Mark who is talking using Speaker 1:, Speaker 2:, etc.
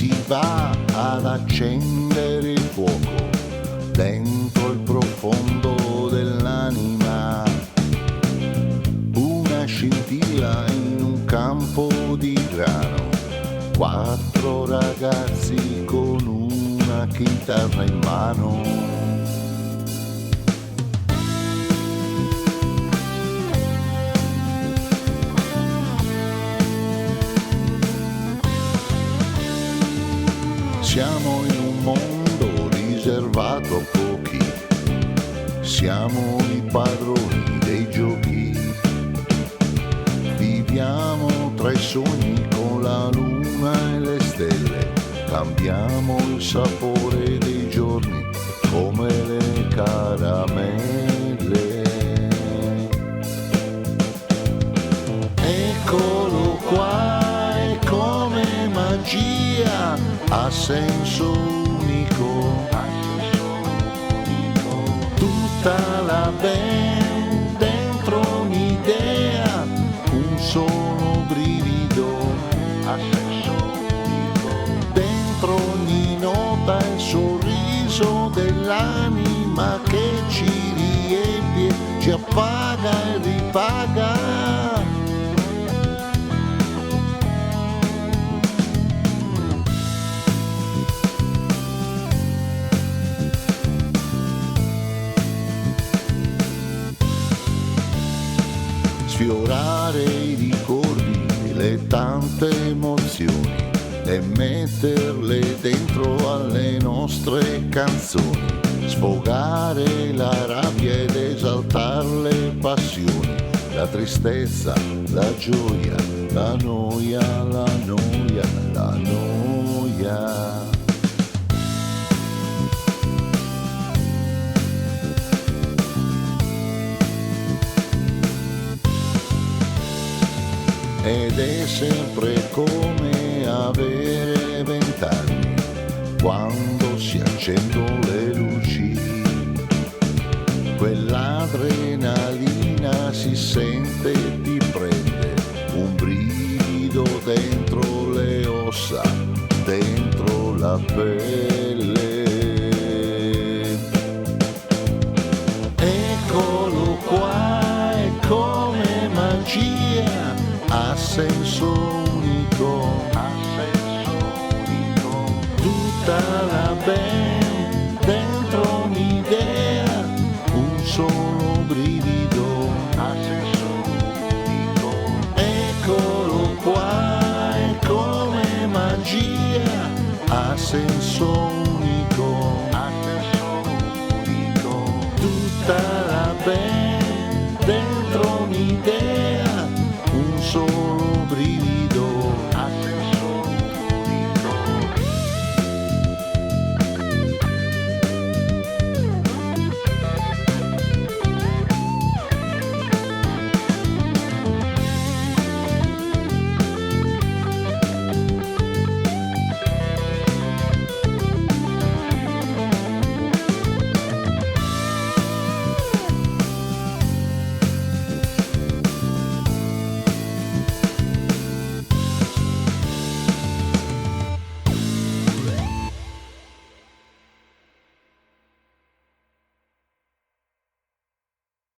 Speaker 1: si va ad accendere il fuoco dentro il profondo dell'anima, una scintilla in un campo di grano, 4 ragazzi con una chitarra in mano. Siamo in un mondo riservato a pochi, siamo i padroni dei giochi, viviamo tra i sogni con la luna e le stelle, cambiamo il sapore dei giorni come le caramelle. Eccolo qua, è come magia, ha senso unico, tutta la band dentro un'idea, un solo brivido, ha senso unico, dentro ogni nota il sorriso dell'anima che ci riempie, ci appaga e ripaga. Sfiorare i ricordi e le tante emozioni e metterle dentro alle nostre canzoni, sfogare la rabbia ed esaltare le passioni, la tristezza, la gioia, la noia, la noia, la noia. Ed è sempre come avere 20 anni quando si accendono le luci, quell'adrenalina si sente e ti prende, un brivido dentro le ossa, dentro la pelle. Eccolo qua, è come magia, ha senso unico, tutta la band dentro un'idea, un solo brivido, ha senso unico. Eccolo qua, è come magia, ha senso unico.